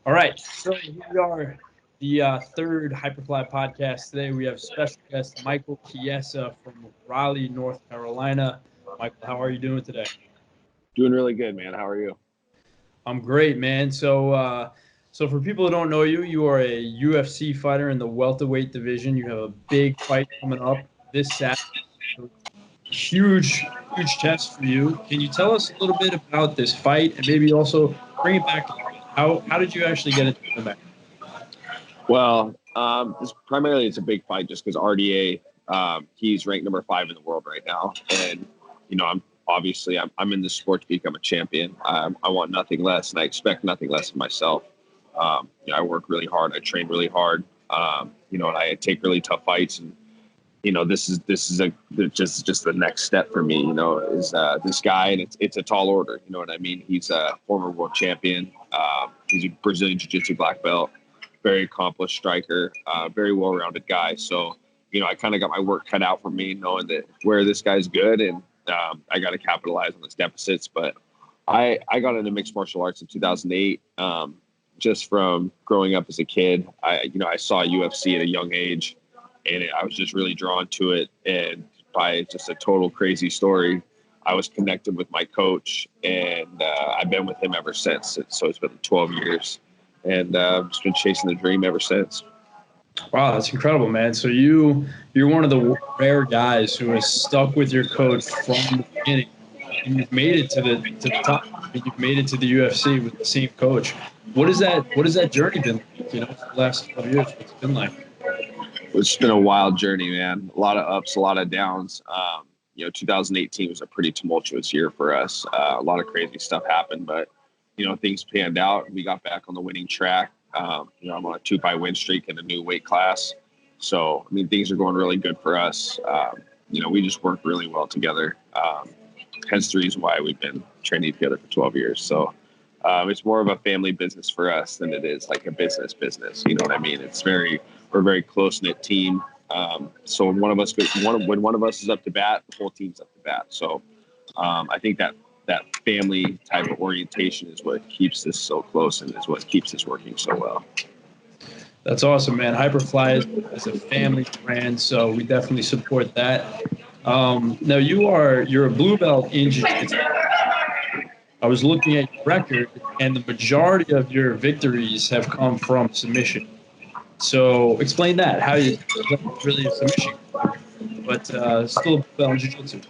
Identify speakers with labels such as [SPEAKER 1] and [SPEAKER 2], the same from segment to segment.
[SPEAKER 1] All right, so here we are, the third Hyperfly podcast today. We have special guest Michael Chiesa from Raleigh, North Carolina. Michael, how are you doing today?
[SPEAKER 2] Doing really good, man. How are you?
[SPEAKER 1] I'm great, man. So for people who don't know you, you are a UFC fighter in the welterweight division. You have a big fight coming up this Saturday. Huge, huge test for you. Can you tell us a little bit about this fight and maybe also bring it back to how did you actually get into the match?
[SPEAKER 2] Well, it's a big fight just because RDA, he's ranked number 5 in the world right now, and I'm in this sport to become a champion. I want nothing less, and I expect nothing less of myself. I work really hard. I train really hard. And I take really tough fights, and this is just the next step for me. Is this guy, and it's a tall order. You know what I mean? He's a former world champion. He's a Brazilian Jiu Jitsu black belt, very accomplished striker, very well rounded guy. So I kind of got my work cut out for me, knowing that where this guy's good, and I got to capitalize on his deficits. But I got into mixed martial arts in 2008. Just from growing up as a kid, I saw UFC at a young age, and I was just really drawn to it. And by just a total crazy story, I was connected with my coach, and I've been with him ever since. So it's been 12 years, and just been chasing the dream ever since.
[SPEAKER 1] Wow, that's incredible, man. So you're one of the rare guys who has stuck with your coach from the beginning, and you've made it to the top. You've made it to the UFC with the same coach. What has that journey been like? For the last 12 years, what's it been like?
[SPEAKER 2] It's been a wild journey, man. A lot of ups, a lot of downs. 2018 was a pretty tumultuous year for us. A lot of crazy stuff happened, but things panned out. We got back on the winning track. I'm on a 2-fight win streak in a new weight class. So, things are going really good for us. We just work really well together. Hence the reason why we've been training together for 12 years. So, it's more of a family business for us than it is like a business. You know what I mean? We're a very close knit team. So when one of us is up to bat, the whole team's up to bat. So, I think that family type of orientation is what keeps this so close and is what keeps this working so well.
[SPEAKER 1] That's awesome, man. Hyperfly is a family brand, so we definitely support that. Now you're a blue belt in jiu-jitsu. I was looking at your record, and the majority of your victories have come from submission. So explain that. How you really a submission, but still a blue belt in jiu-jitsu.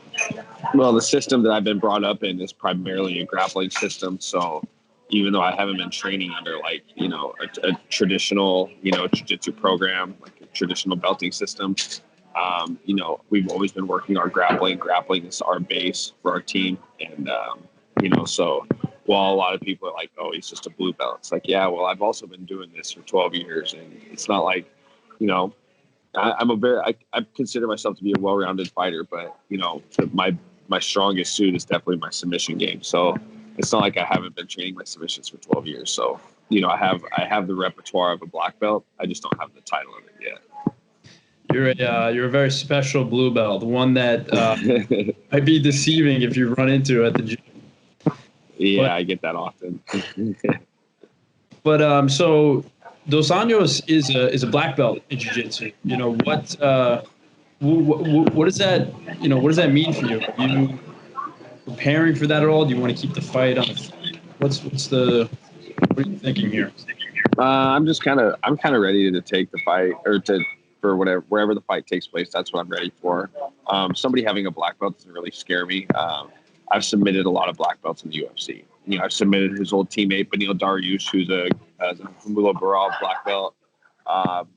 [SPEAKER 2] Well, the system that I've been brought up in is primarily a grappling system. So even though I haven't been training under a traditional, jiu-jitsu program, like a traditional belting system, we've always been working our grappling. Grappling is our base for our team. And, so while a lot of people are like, oh, he's just a blue belt. It's like, yeah, well, I've also been doing this for 12 years. And it's not like, I consider myself to be a well-rounded fighter, but, my strongest suit is definitely my submission game. So it's not like I haven't been training my submissions for 12 years. So, I have the repertoire of a black belt. I just don't have the title of it yet.
[SPEAKER 1] You're a very special blue belt, one that might be deceiving if you run into at the gym.
[SPEAKER 2] Yeah, I get that often.
[SPEAKER 1] But so Dos Anjos is a black belt in jiu-jitsu. What does that what does that mean for you? Are you preparing for that at all? Do you want to keep the fight on? What are you thinking here?
[SPEAKER 2] I'm kind of ready to take the fight for wherever the fight takes place. That's what I'm ready for. Somebody having a black belt doesn't really scare me. I've submitted a lot of black belts in the UFC. I've submitted his old teammate Benil Dariush, who's a Humulo Baral black belt. I've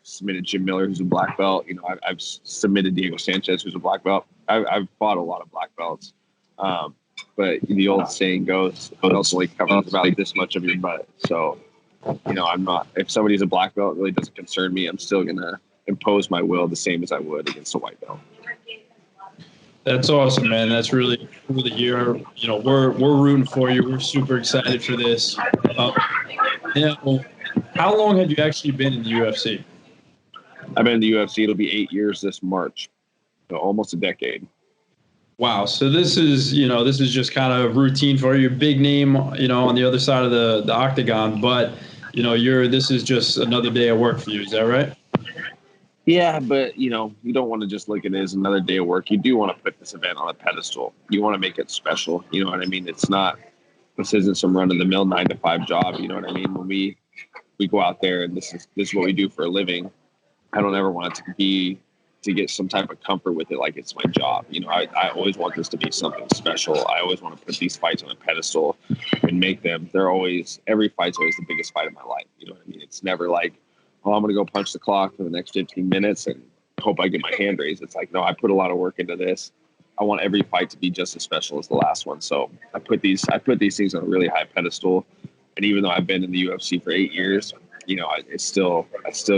[SPEAKER 2] submitted Jim Miller, who's a black belt. I've submitted Diego Sanchez, who's a black belt. I've fought a lot of black belts. But the old saying goes, "It also only covers about this much of your butt." So, I'm not. If somebody's a black belt, it really doesn't concern me. I'm still gonna impose my will the same as I would against a white belt.
[SPEAKER 1] That's awesome, man. That's really cool to hear. We're rooting for you. We're super excited for this. How long have you actually been in the UFC?
[SPEAKER 2] I've been in the UFC. It'll be 8 years this March, so almost a decade.
[SPEAKER 1] Wow. So this is just kind of routine for you. Big name, on the other side of the octagon. But this is just another day of work for you. Is that right?
[SPEAKER 2] Yeah, but you don't want to just look at it as another day of work. You do want to put this event on a pedestal. You want to make it special. You know what I mean? This isn't some run of the mill 9 to 5 job. You know what I mean? When we go out there and this is what we do for a living, I don't ever want it to get some type of comfort with it like it's my job. I always want this to be something special. I always want to put these fights on a pedestal and make them. Every fight's always the biggest fight of my life. You know what I mean? It's never like, oh, I'm going to go punch the clock for the next 15 minutes and hope I get my hand raised. It's like, no, I put a lot of work into this. I want every fight to be just as special as the last one. So I put these things on a really high pedestal. And even though I've been in the UFC for 8 years, I still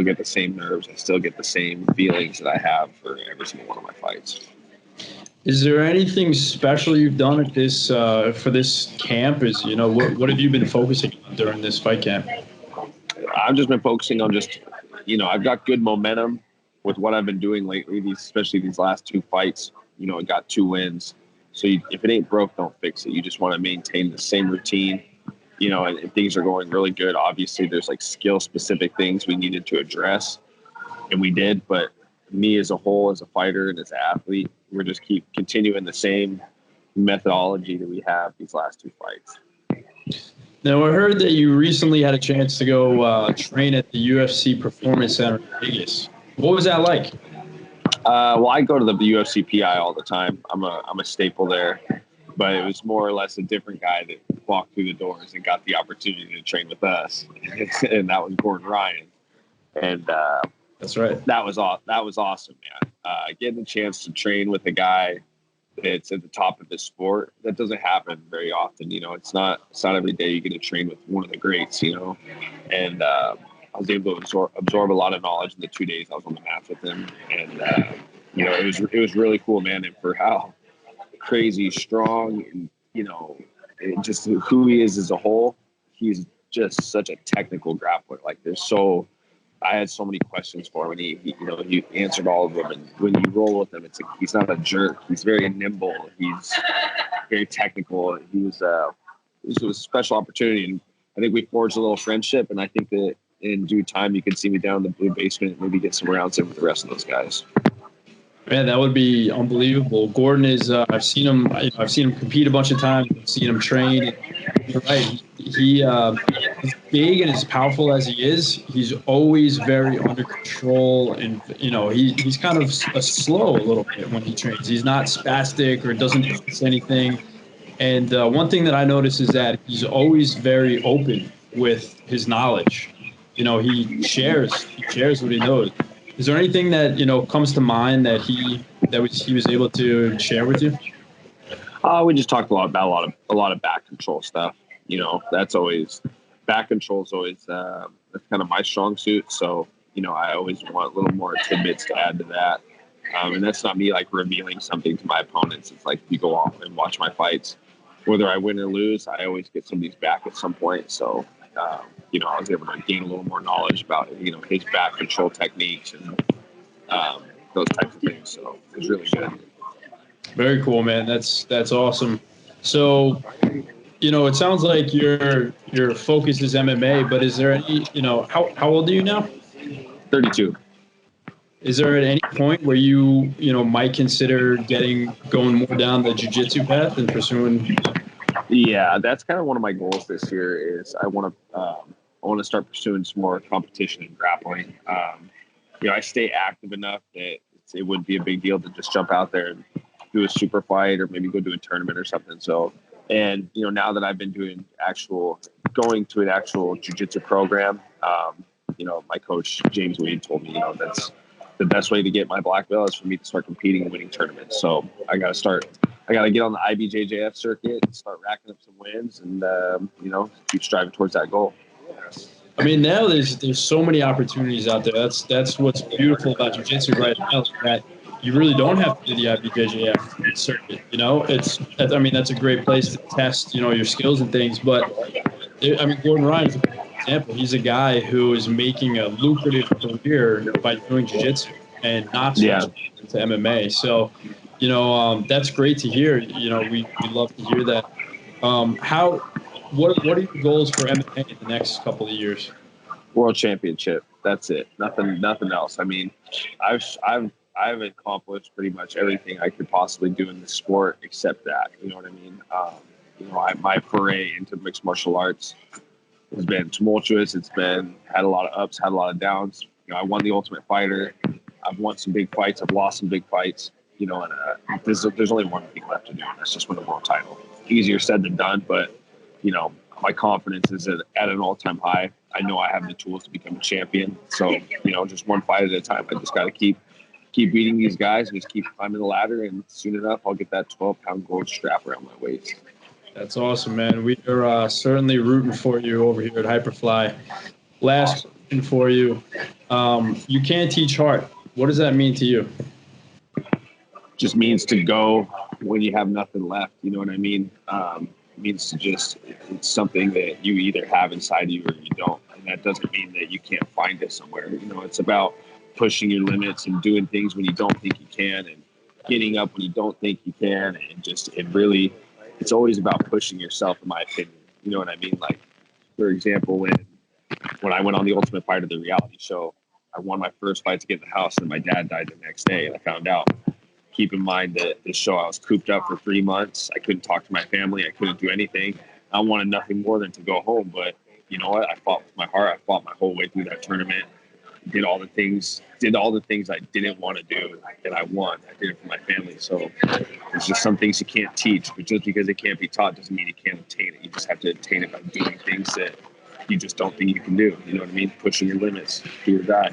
[SPEAKER 2] get the same nerves. I still get the same feelings that I have for every single one of my fights.
[SPEAKER 1] Is there anything special you've done at this for this camp? What have you been focusing on during this fight camp?
[SPEAKER 2] I've just been focusing on I've got good momentum with what I've been doing lately, especially these last 2 fights. I got 2 wins. So if it ain't broke, don't fix it. You just want to maintain the same routine, and things are going really good. Obviously, there's like skill-specific things we needed to address, and we did. But me as a whole, as a fighter and as an athlete, we're just keep continuing the same methodology that we have these last 2 fights.
[SPEAKER 1] Now, I heard that you recently had a chance to go train at the UFC Performance Center in Vegas. What was that like?
[SPEAKER 2] Well, I go to the UFC PI all the time. I'm a staple there, but it was more or less a different guy that walked through the doors and got the opportunity to train with us, and that was Gordon Ryan. And
[SPEAKER 1] that's right.
[SPEAKER 2] That was awesome, man. Getting the chance to train with a guy that's at the top of this sport, that doesn't happen very often. It's not every day you get to train with one of the greats. And I was able to absorb a lot of knowledge in the 2 days I was on the mat with him, and it was really cool, man. And for how crazy strong and just who he is as a whole, he's just such a technical grappler. Like I had so many questions for him, and he answered all of them. And when you roll with him, he's not a jerk. He's very nimble. He's very technical. It was a special opportunity, and I think we forged a little friendship. And I think that in due time, you could see me down in the blue basement and maybe get some rounds in with the rest of those guys.
[SPEAKER 1] Man, that would be unbelievable. Gordon is. I've seen him. I've seen him compete a bunch of times. I've seen him train. You're right. He's big and as powerful as he is. He's always very under control, and he's kind of slow a little bit when he trains. He's not spastic or doesn't miss anything. And one thing that I notice is that he's always very open with his knowledge. He shares what he knows. Is there anything that comes to mind that he was able to share with you?
[SPEAKER 2] We just talked about a lot of back control stuff. That's always back control is always that's kind of my strong suit. So I always want a little more tidbits to add to that. And that's not me like revealing something to my opponents. It's like if you go off and watch my fights, whether I win or lose, I always get somebody's back at some point. So. I was able to gain a little more knowledge about, his back control techniques and those types of things. So it was really good.
[SPEAKER 1] Very cool, man. That's awesome. So, it sounds like your focus is MMA, but is there any, how old are you now?
[SPEAKER 2] 32. Is
[SPEAKER 1] there at any point where you might consider going more down the jiu-jitsu path and pursuing?
[SPEAKER 2] Yeah, that's kind of one of my goals this year is I want to start pursuing some more competition and grappling. I stay active enough that it wouldn't be a big deal to just jump out there and do a super fight or maybe go do a tournament or something. So, and now that I've been going to an actual jiu-jitsu program, my coach James Wade told me, that's the best way to get my black belt is for me to start competing and winning tournaments. So I got to get on the IBJJF circuit and start racking up some wins and, keep striving towards that goal.
[SPEAKER 1] I mean, now there's so many opportunities out there. That's what's beautiful about jiu-jitsu right now, is that you really don't have to do the IBJJF circuit. That's a great place to test, your skills and things. But Gordon Ryan is a good example. He's a guy who is making a lucrative career by doing jiu-jitsu and not switching into MMA. So, that's great to hear. We love to hear that. What are your goals for MMA in the next couple of years?
[SPEAKER 2] World championship. That's it. Nothing else. I mean, I've accomplished pretty much everything I could possibly do in the sport except that. You know what I mean? My foray into mixed martial arts has been tumultuous. It's been had a lot of ups, had a lot of downs. I won the Ultimate Fighter. I've won some big fights. I've lost some big fights. And there's only one thing left to do. And that's just win a world title. Easier said than done, but my confidence is at an all-time high. I know I have the tools to become a champion. So just one fight at a time. I just got to keep beating these guys and just keep climbing the ladder. And soon enough, I'll get that 12-pound gold strap around my waist.
[SPEAKER 1] That's awesome, man. We are certainly rooting for you over here at Hyperfly. Last question for you. You Cant Teach Heart. What does that mean to you?
[SPEAKER 2] Just means to go when you have nothing left. You know what I mean? It means to just, it's something that you either have inside of you or you don't. And that doesn't mean that you can't find it somewhere. It's about pushing your limits and doing things when you don't think you can and getting up when you don't think you can. And it's always about pushing yourself, in my opinion. You know what I mean? Like, for example, when I went on the Ultimate Fighter, the reality show, I won my first fight to get in the house, and my dad died the next day, and I found out. Keep in mind that this show, I was cooped up for 3 months. I couldn't talk to my family. I couldn't do anything. I wanted nothing more than to go home. But you know what? I fought with my heart. I fought my whole way through that tournament. Did all the things I didn't want to do, and I won. I did it for my family. So there's just some things you can't teach, but just because it can't be taught doesn't mean you can't obtain it. You just have to obtain it by doing things that you just don't think you can do. You know what I mean? Pushing your limits, do or die.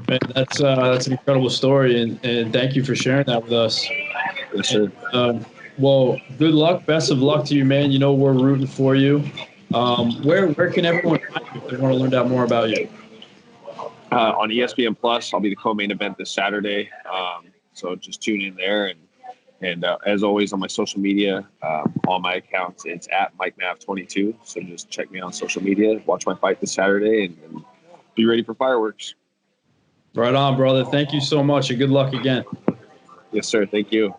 [SPEAKER 1] Man, that's an incredible story, and thank you for sharing that with us.
[SPEAKER 2] Yes, sir.
[SPEAKER 1] Well, good luck. Best of luck to you, man. We're rooting for you. Where can everyone find you if they want to learn out more about you?
[SPEAKER 2] On ESPN Plus, I'll be the co-main event this Saturday. So just tune in there. And as always, on my social media, all my accounts, it's at MikeMav22. So just check me on social media, watch my fight this Saturday, and be ready for fireworks.
[SPEAKER 1] Right on, brother. Thank you so much, and good luck again.
[SPEAKER 2] Yes, sir. Thank you.